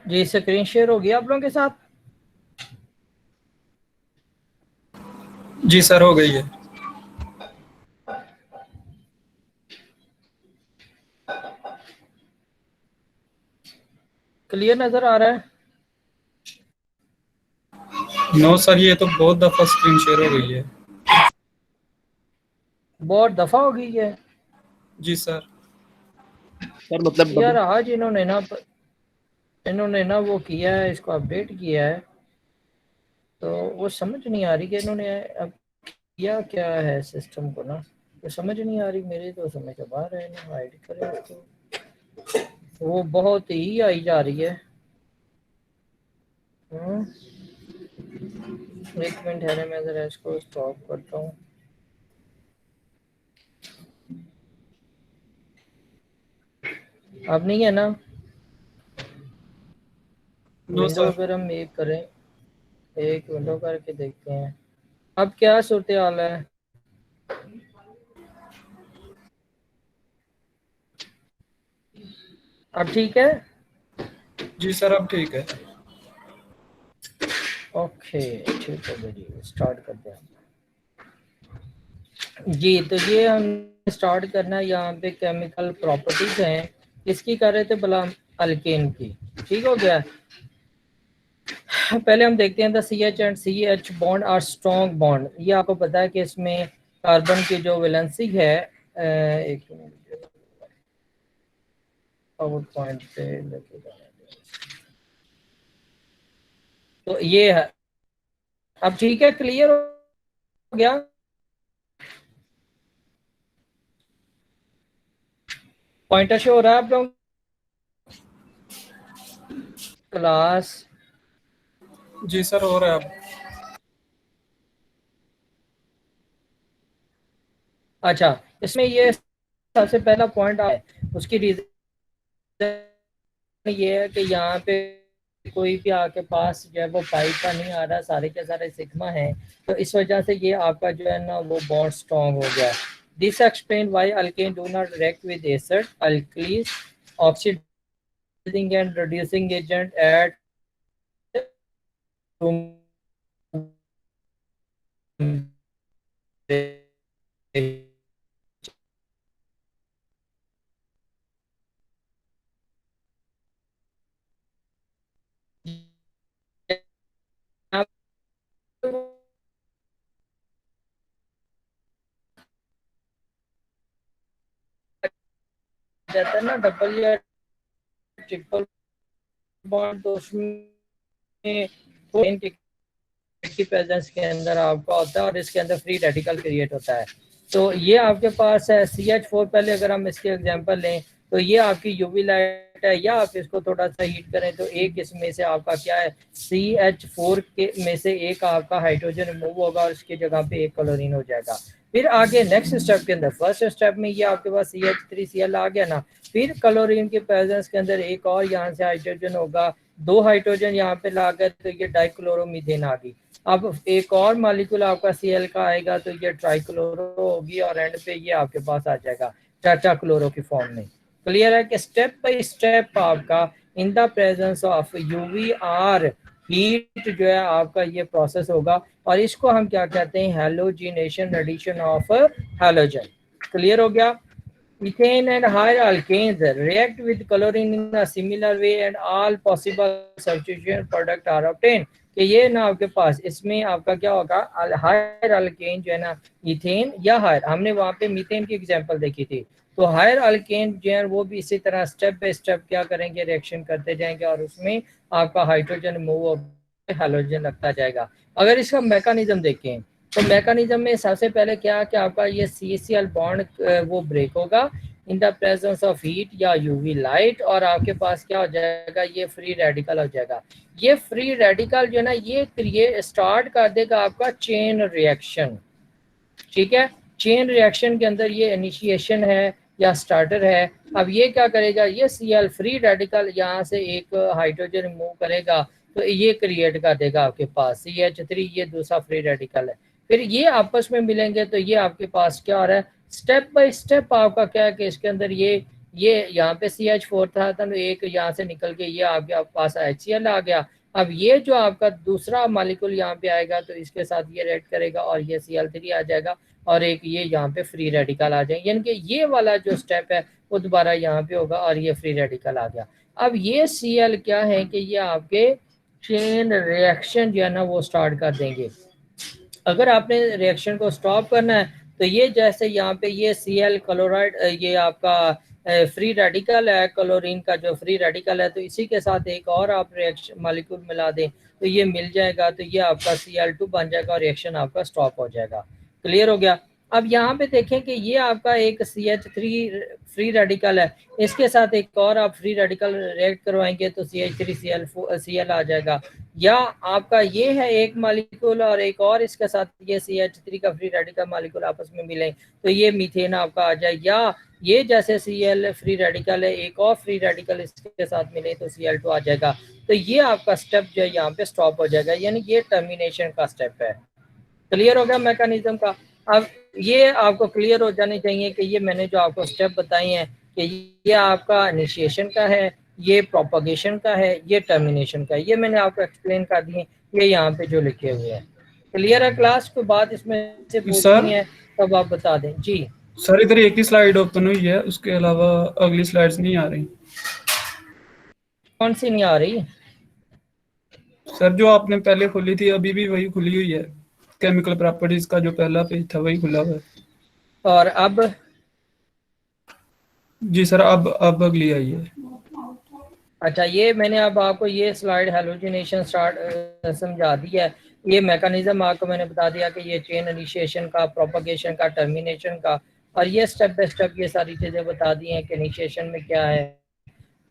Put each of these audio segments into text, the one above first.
जी screen share होगी आप लोगों के साथ? जी सर, हो गई है। क्लियर नजर आ रहा है? नो सर, ये तो बहुत दफ़ा स्क्रीन शेयर हो गई है। बहुत दफा हो गई है जी सर। सर मतलब यार। आज इन्होंने ना वो किया है, इसको अपडेट किया है, तो वो समझ नहीं आ रही कि इन्होंने अब किया क्या है सिस्टम को ना। तो समझ नहीं आ रही, मेरे तो समझ के बाहर है ना। हाइड करें तो वो बहुत ही आई जा रही है। एक मिनट है, मैं जरा इसको स्टॉप करता हूँ। अब नहीं है ना? No window sir. अगर हम एक करें, एक विंडो करके देखते हैं अब क्या सूरत हाल है। अब ठीक है? जी सर, अब ठीक है। ओके ठीक है जी, स्टार्ट करते हैं जी। तो ये हम स्टार्ट करना है, यहाँ पे केमिकल प्रॉपर्टीज हैं। किसकी कर रहे थे भला? अल्केन की। ठीक हो गया। पहले हम देखते हैं the C H and C H bond are strong bond. ये आपको पता है कि इसमें कार्बन की जो वैलेंसी है, एक मिनट पावर पॉइंट पे लेके जाना है। तो ये है। अब ठीक है, क्लियर हो गया? पॉइंटर शो हो रहा है आप लोग क्लास? जी सर, हो रहा है अब। अच्छा, इसमें ये सबसे पहला पॉइंट है, उसकी रीजन ये है कि यहाँ पे कोई भी आपके पास जो है वो पाइप का नहीं आ रहा, सारे के सारे सिग्मा है। तो इस वजह से ये आपका जो है ना वो बॉन्ड स्ट्रॉन्ग हो गया। This explain why alkane do not react with acid अल्कीज oxidising and reducing agent at जाता है ना डबल या ट्रिपल बॉन्ड, तो उसमें की प्रेजेंस के अंदर आपका होता है और इसके अंदर फ्री रेडिकल क्रिएट होता है। तो ये आपके पास है CH4। पहले अगर हम इसके एग्जांपल लें तो ये आपकी यूवी लाइट है, या आप इसको थोड़ा सा हीट करें तो एक इसमें से आपका क्या है, CH4 के में से एक आपका हाइड्रोजन रिमूव होगा और इसकी जगह पे एक क्लोरीन हो जाएगा। फिर आगे नेक्स्ट स्टेप के अंदर, फर्स्ट स्टेप में ये आपके पास CH3Cl आ गया ना, फिर क्लोरीन के प्रेजेंस के अंदर एक और यहाँ से हाइड्रोजन होगा, दो हाइड्रोजन यहाँ पे ला गए तो ये डाइक्लोरोमीथेन आ गई। अब एक और मालिक्यूल आपका Cl का आएगा तो ये ट्राइक्लोरो होगी और एंड पे ये आपके पास आ जाएगा टाटा क्लोरो की फॉर्म में। क्लियर है कि स्टेप बाय स्टेप आपका in the presence of UVR heat जो है आपका ये प्रोसेस होगा, और इसको हम क्या कहते हैं, halogenation, addition of halogen. Clear हो गया? Ethane and higher alkanes react with chlorine in a similar way and all possible substitution product are obtained। कि ये ना आपके पास इसमें आपका क्या होगा, हायर अल्केन जो है ना, इथेन या हायर, हमने वहां पे मीथेन की एग्जांपल देखी थी। तो हायर अल्केन जो है वो भी इसी तरह स्टेप बाय स्टेप क्या करेंगे, रिएक्शन करते जाएंगे और उसमें आपका हाइड्रोजन मूव होकर हैलोजन लगता जाएगा। अगर इसका मैकेनिज्म देखें तो मैकेनिज्म में सबसे पहले क्या कि आपका ये CCl बॉन्ड वो ब्रेक होगा in the presence of heat या यूवी लाइट, और आपके पास क्या हो जाएगा, ये फ्री रेडिकल हो जाएगा। ये फ्री रेडिकल जो है ना ये क्रिएट स्टार्ट कर देगा आपका चेन रिएक्शन। ठीक है, चेन रिएक्शन के अंदर ये इनिशिएशन है या स्टार्टर है। अब ये क्या करेगा, ये Cl फ्री रेडिकल यहाँ से एक हाइड्रोजन रिमूव करेगा तो ये क्रिएट कर देगा आपके पास CH3, ये दूसरा फ्री रेडिकल है। फिर ये आपस में मिलेंगे तो ये आपके पास क्या हो रहा है, स्टेप बाय स्टेप आपका क्या है कि इसके अंदर ये ये यहाँ पे CH4 था तो एक यहाँ से निकल के ये आपके पास HCl आ गया। अब ये जो आपका दूसरा मालिक्यूल यहाँ पे आएगा तो इसके साथ ये रिएक्ट करेगा और ये Cl3 आ जाएगा और एक ये यहाँ पे फ्री रेडिकल आ जाएंगे, यानी कि ये वाला जो स्टेप है वो दोबारा यहाँ पे होगा और ये फ्री रेडिकल आ गया। अब ये Cl क्या है कि ये आपके चेन रिएक्शन जो है ना वो स्टार्ट कर देंगे। अगर आपने रिएक्शन को स्टॉप करना है तो ये जैसे यहाँ पे ये Cl क्लोराइड ये आपका फ्री रेडिकल है, क्लोरीन का जो फ्री रेडिकल है, तो इसी के साथ एक और आप रिएक्शन मालिक्यूल मिला दें तो ये मिल जाएगा, तो ये आपका Cl2 बन जाएगा और रिएक्शन आपका स्टॉप हो जाएगा। क्लियर हो गया। अब यहाँ पे देखें कि ये आपका एक CH3 फ्री रेडिकल है, इसके साथ एक और आप फ्री रेडिकल रिएक्ट करवाएंगे तो CH3Cl आ जाएगा। या आपका ये है एक मालिक्यूल और एक और इसके साथ ये CH3 का फ्री रेडिकल मालिक्यूल आपस में मिले तो ये मीथेन आपका आ जाए। या ये जैसे Cl फ्री रेडिकल है, एक और फ्री रेडिकल इसके साथ मिले तो Cl2 आ जाएगा। तो ये आपका स्टेप जो है यहाँ पे स्टॉप हो जाएगा, यानी ये टर्मिनेशन का स्टेप है। क्लियर हो गया मैकेनिज्म का। अब ये आपको क्लियर हो जानी चाहिए कि ये मैंने जो आपको स्टेप बताए हैं कि ये आपका इनिशिएशन का है, ये प्रोपगेशन का है, ये टर्मिनेशन का है, ये मैंने आपको एक्सप्लेन कर दिए, ये यहाँ पे जो लिखे हुए हैं। क्लियर है क्लास? कोई बात इसमें से पूछनी है तब आप बता दें। जी सर, इधर एक ही स्लाइड ओपन हुई है, उसके अलावा अगली स्लाइड्स नहीं आ रही। कौन सी नहीं आ रही सर? जो आपने पहले खोली थी अभी भी वही खुली हुई है, केमिकल प्रॉपर्टीज का जो पहला पेज था वही खुला हुआ है। और अब? जी सर, अब अगली आई है। अच्छा, ये मैंने अब आपको ये स्लाइड हेलोजिनेशन स्टार्ट समझा दिया है। ये मैकेनिज्म आपको मैंने बता दिया कि ये चेन इनिशिएशन का, प्रोपगेशन का, टर्मिनेशन का, और ये स्टेप बाय स्टेप ये सारी चीज़ें बता दी हैं कि इनिशिएशन में क्या है,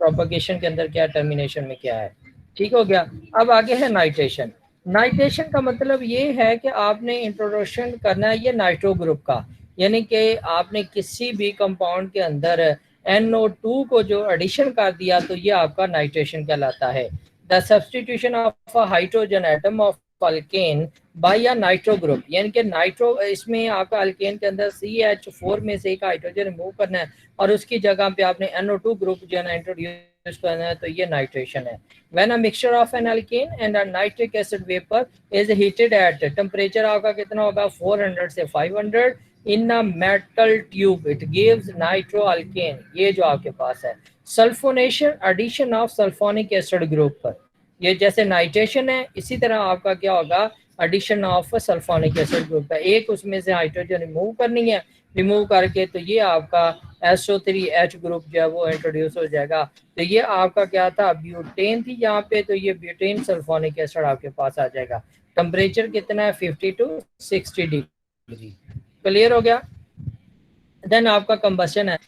प्रोपगेशन के अंदर क्या, टर्मिनेशन में क्या है। ठीक हो गया। अब आगे है नाइट्रेशन। नाइट्रेशन का मतलब ये है कि आपने इंट्रोडक्शन करना है ये नाइट्रो ग्रुप का, यानी कि आपने किसी भी कंपाउंड के अंदर NO2 को जो एडिशन कर दिया तो ये आपका नाइट्रेशन कहलाता है। The substitution of a hydrogen atom of alkane by a nitro group, यानी कि नाइट्रो, इसमें आपका अल्केन के अंदर CH4 में से एक हाइड्रोजन रिमूव करना है और उसकी जगह पे आपने NO2 ग्रुप जो है ना इंट्रोड्यूस करना है, तो ये नाइट्रेशन है। When a mixture of an alkane and a nitric acid vapor is heated at temperature आपका कितना होगा 400 से 500 in a metal tube, it gives nitroalkane, ये जो आपके पास है। Sulphonation, addition of sulphonic acid group पर, ये जैसे नाइट्रेशन है इसी तरह आपका क्या होगा, addition of sulphonic acid group है। एक उसमें से हाइड्रोजन रिमूव करनी है, रिमूव करके तो ये आपका SO3H ग्रुप जो है वो इंट्रोड्यूस हो जाएगा। तो ये आपका क्या था, ब्यूटेन थी यहाँ पे, तो ये ब्यूटेन सल्फोनिक एसिड आपके पास आ जाएगा। टेम्परेचर कितना है 50 to 60 डिग्री। क्लियर हो गया। देन आपका कंबस्शन है।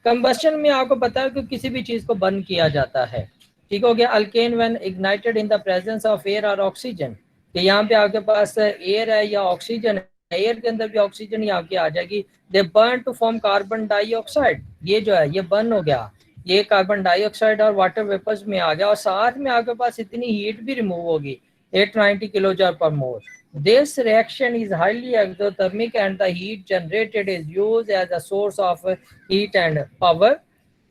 कंबस्शन में आपको पता है कि किसी भी चीज को बर्न किया जाता है। ठीक हो गया। Alkane when ignited in the presence of air और ऑक्सीजन, कि यहाँ पे आपके पास एयर है या ऑक्सीजन है, एयर के अंदर भी ऑक्सीजन ही आपकी आ जाएगी। They burn to form carbon dioxide, ये जो है ये बर्न हो गया, ये कार्बन डाइऑक्साइड और वाटर वेपर्स में आ गया और साथ में आपके पास इतनी हीट भी रिमूव होगी 890 किलोजूल पर मोल। This reaction is highly exothermic and the heat generated is used as a source of heat and power.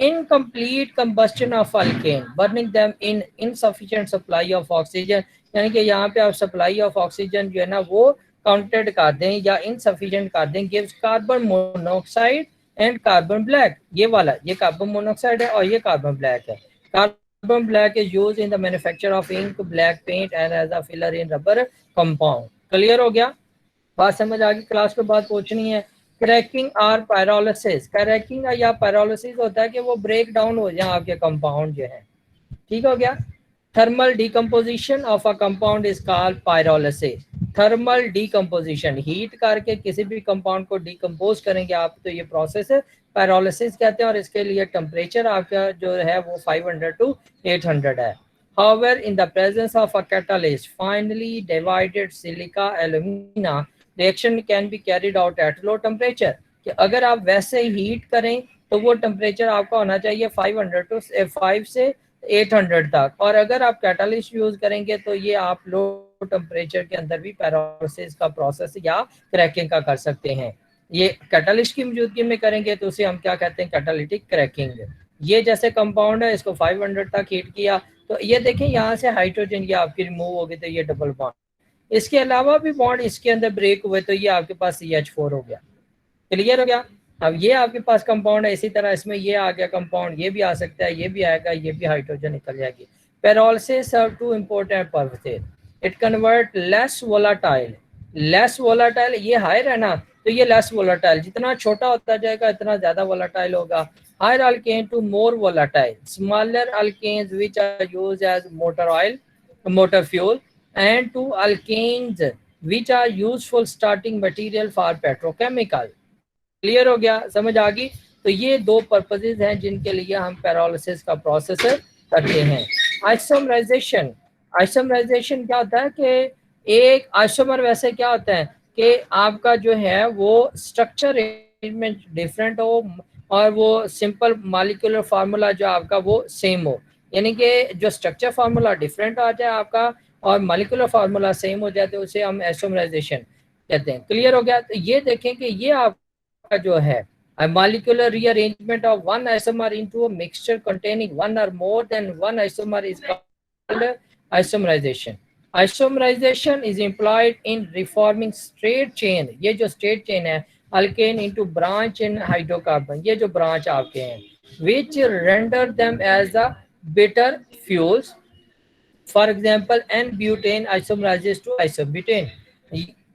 Incomplete combustion of alkane, burning them in insufficient supply of oxygen, यानी कि यहाँ पे आप supply of oxygen जो है ना वो counted कर दें या इनसफिशिएंट कर दें, gives carbon monoxide and carbon black. ये वाला ये कार्बन मोनोऑक्साइड है और ये कार्बन ब्लैक है। Carbon black is used in the manufacture of ink, black paint and as a filler in rubber compound. Clear हो गया? बात समझ आ गई? क्लास के बाद पूछनी है। क्रैकिंग और पायरोलिसिस, क्रैकिंग या पायरोलिसिस होता है कि वो ब्रेक डाउन हो जाए आपके कंपाउंड जो है। ठीक हो गया। Thermal decomposition of a compound is called pyrolysis. Thermal decomposition, heat करके किसी भी कंपाउंड को डिकम्पोज करेंगे आप, तो ये प्रोसेस है पायरोलिसिस कहते हैं और इसके लिए टेम्परेचर आपका जो है वो 500 to 800 है। However, in the presence of a catalyst, finely divided silica alumina reaction can be carried out at low temperature, कि अगर आप वैसे हीट करें तो वो टेम्परेचर आपका होना चाहिए 500 to 5 से 800 तक, और अगर आप कैटालिस्ट यूज करेंगे तो ये आप लो टेम्परेचर के अंदर भी पायरोलिसिस का प्रोसेस या क्रैकिंग का कर सकते हैं। ये कैटालिस्ट की मौजूदगी में करेंगे तो उसे हम क्या कहते हैं, कैटालिटिक क्रैकिंग। ये जैसे कंपाउंड है, इसको 500 तक हीट किया तो ये देखें यहाँ से हाइड्रोजन ये आपकी रिमूव हो गई, तो ये डबल बॉन्ड। इसके अलावा भी बॉन्ड इसके अंदर ब्रेक हुए तो ये आपके पास CH4 हो गया। क्लियर हो गया। अब ये आपके पास कंपाउंड है, इसी तरह इसमें ये आ गया कंपाउंड, ये भी आ सकता है, ये भी आएगा, ये भी हाइड्रोजन निकल जाएगी। Pyrolysis serve two important purposes. It convert less volatile, less volatile, ये हायर है ना तो ये लेस वोलाटाइल, जितना छोटा होता जाएगा इतना ज्यादा वोलाटाइल होगा। Higher alkane to more volatile, smaller alkanes which are used as motor oil, motor fuel, and to alkanes which are useful starting material for petrochemical. Clear हो गया, समझ आ गई। तो ये दो पर्पसेस हैं जिनके लिए हम पेरोलिसिस का प्रोसेस करते हैं। आइसोमराइजेशन, आइसोमराइजेशन क्या होता है कि एक आइसोमर वैसे क्या होता है कि आपका जो है वो स्ट्रक्चर अरेंजमेंट डिफरेंट हो और वो सिंपल मॉलिक्यूलर फार्मूला जो आपका वो सेम हो, यानी कि जो स्ट्रक्चर फार्मूला डिफरेंट आ जाए आपका और मॉलिक्यूलर फार्मूला सेम हो जाए तो उसे हम आइसोमराइजेशन कहते हैं। क्लियर हो गया। तो ये देखें कि ये आप जो है a molecular rearrangement of one isomer into a mixture containing one or more than one isomer is called isomerization. Isomerization is employed in reforming straight chain, ये जो straight chain है, alkane into branch in hydrocarbon, ये जो branch आपके हैं, which render them as a bitter fuels. For example, N-butane isomerizes to isobutane.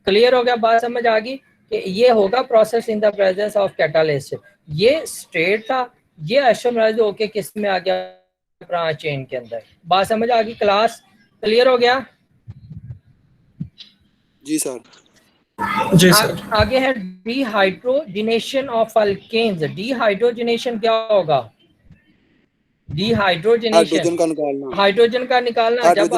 Clear हो गया, बात समझ आ गई कि ये होगा process in the presence of catalyst. ये स्ट्रेट था, ये आइसोमराइज होके किस में आ गया, ब्रांच चेन के अंदर। बात समझ आ गई क्लास, क्लियर हो गया? जी सर। जी सर। आगे है डिहाइड्रोजिनेशन ऑफ अल्केन्स। डिहाइड्रोजिनेशन क्या होगा? डिहाइड्रोजिनेशन, हाइड्रोजन का निकालना। जब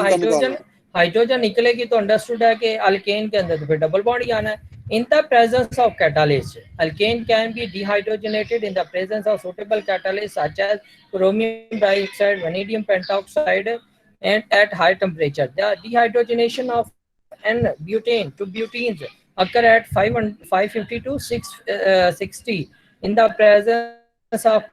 हाइड्रोजन निकलेगी तो अंडरस्टूड है कि अल्केन के अंदर तो फिर डबल बॉन्ड ही आना है। In the presence of catalyst, alkane can be dehydrogenated in the presence of suitable catalysts such as chromium dioxide, vanadium pentoxide, and at high temperature. The dehydrogenation of N-butane to butenes occur at 550 to 660 in the presence of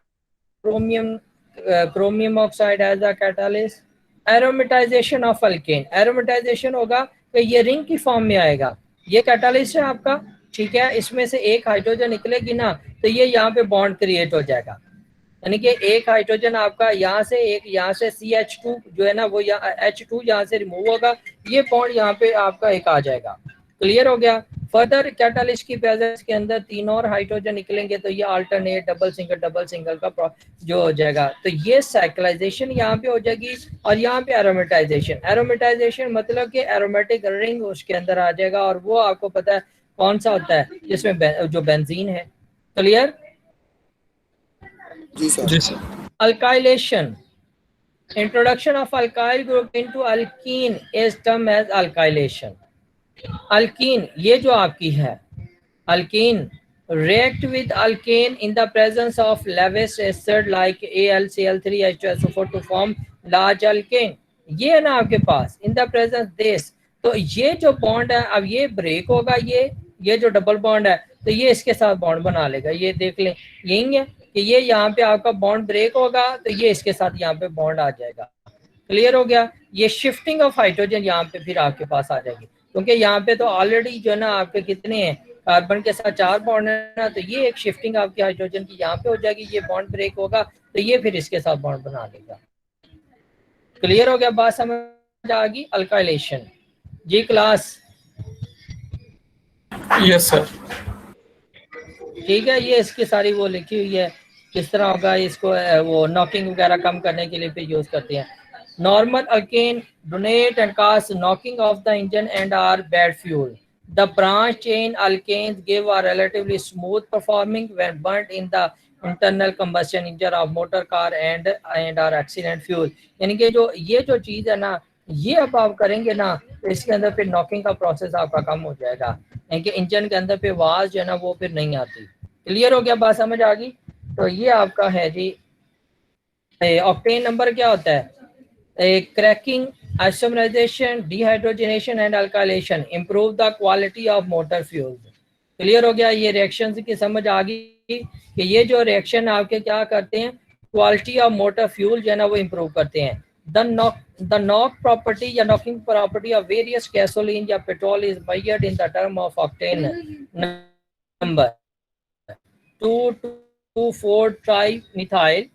chromium oxide as a catalyst. Aromatization of alkane, aromatization होगा कि ये ring की form में आएगा। ये catalyst है आपका, ठीक है, इसमें से एक हाइड्रोजन निकलेगी ना तो ये यहाँ पे बॉन्ड क्रिएट हो जाएगा, यानी कि एक हाइड्रोजन आपका यहाँ से, एक यहाँ से CH2 जो है ना वो H2 यहाँ से रिमूव होगा, ये बॉन्ड यहाँ पे आपका एक आ जाएगा। क्लियर हो गया। फर्दर कैटालिस्ट की प्रेजेंस के अंदर तीन और हाइड्रोजन निकलेंगे तो ये अल्टरनेट डबल सिंगल का जो हो जाएगा। तो ये साइक्लाइजेशन यहाँ पे हो जाएगी और यहाँ पे एरोमेटाइजेशन। एरोमेटाइजेशन मतलब कि एरोमेटिक रिंग उसके अंदर आ जाएगा और वो आपको पता है कौन सा होता है, जिसमें जो बेंजीन है। क्लियर? जी सर। जी sir. Alkylation, introduction of alkyl group into alkene is term as alkylation. Alkene ये जो आपकी है, alkene react with alkane in the presence of Lewis acid like AlCl3H2SO4 to form large alkane। ये है ना आपके पास in the presence this। तो ये जो बॉन्ड है अब ये ब्रेक होगा, ये जो डबल बॉन्ड है तो ये इसके साथ बॉन्ड बना लेगा। ये देख लें, यही है कि ये यहाँ पे आपका बॉन्ड ब्रेक होगा तो ये इसके साथ यहाँ पे बॉन्ड आ जाएगा। क्लियर हो गया। ये शिफ्टिंग ऑफ हाइड्रोजन यहाँ पे फिर आपके पास आ जाएगी, क्योंकि यहाँ पे तो ऑलरेडी जो है ना आपके कितने हैं, कार्बन के साथ 4 बॉन्ड है ना, तो ये एक शिफ्टिंग आपकी हाइड्रोजन की यहाँ पे हो जाएगी, ये बॉन्ड ब्रेक होगा तो ये फिर इसके साथ बॉन्ड बना लेगा। क्लियर हो गया, बात समझ आ गई? अल्काइलेशन। जी क्लास? Yes sir. ठीक है, ये इसकी सारी वो लिखी हुई है किस तरह होगा, इसको वो नॉकिंग वगैरह कम करने के लिए फिर यूज करते हैं। Normal alkane donate and cause knocking of the engine and are bad fuel. The branch chain alkanes give a relatively smooth performing when burnt in the internal combustion engine of motor car and are accident fuel। यानी कि जो ये जो चीज़ है ना, ये अब आप करेंगे ना तो इसके अंदर फिर नॉकिंग का प्रोसेस आपका कम हो जाएगा, यानी कि इंजन के अंदर पे आवाज़ जो है ना वो फिर नहीं आती। क्लियर हो गया, बात समझ आ गई? तो ये आपका है जी। ऑक्टेन नंबर क्या होता है? cracking, isomerization, dehydrogenation and alkylation improve the quality of motor fuels। Clear हो गया। ये रिएक्शन की समझ आ गई कि ये जो रिएक्शन आपके क्या करते हैं, क्वालिटी ऑफ मोटर फ्यूल जो है ना वो इम्प्रूव करते हैं। द नॉक प्रॉपर्टी या knocking property of various gasoline या petrol is measured in the term of octane number 2,2,4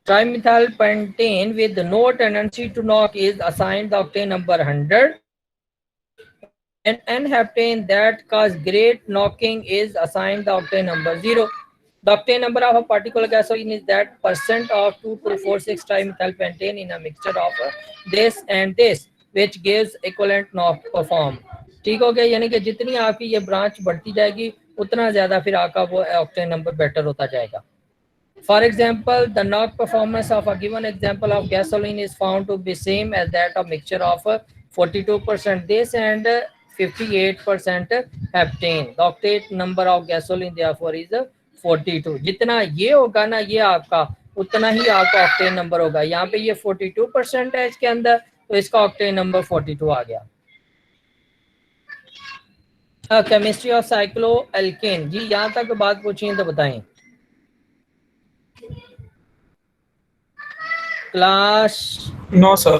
trimethyl pentane with no tendency to knock is assigned the octane number 100, and N-heptane that cause great knocking is assigned the octane number 0. The octane number of a particular gasoline is that percent of 2,2,4,6 trimethyl pentane in a mixture of this and this, which gives equivalent knock perform. ठीक हो गया, यानी कि जितनी आपकी ये branch बढ़ती जाएगी उतना ज्यादा फिर आपका वो ऑक्टेन नंबर बेटर होता जाएगा। For example, the knock performance of a given example of gasoline is found to be same as that of mixture of 42% this and 58% heptane. The octane number of gasoline therefore is 42. जितना ये होगा ना ये आपका उतना ही आपका octane number होगा। यहाँ पे ये 42% है इसके अंदर, तो इसका ऑक्टेन नंबर 42 आ गया। केमिस्ट्री ऑफ साइक्लोएल्केन जी, यहाँ तक बात पूछिए तो बताएं। Class no sir.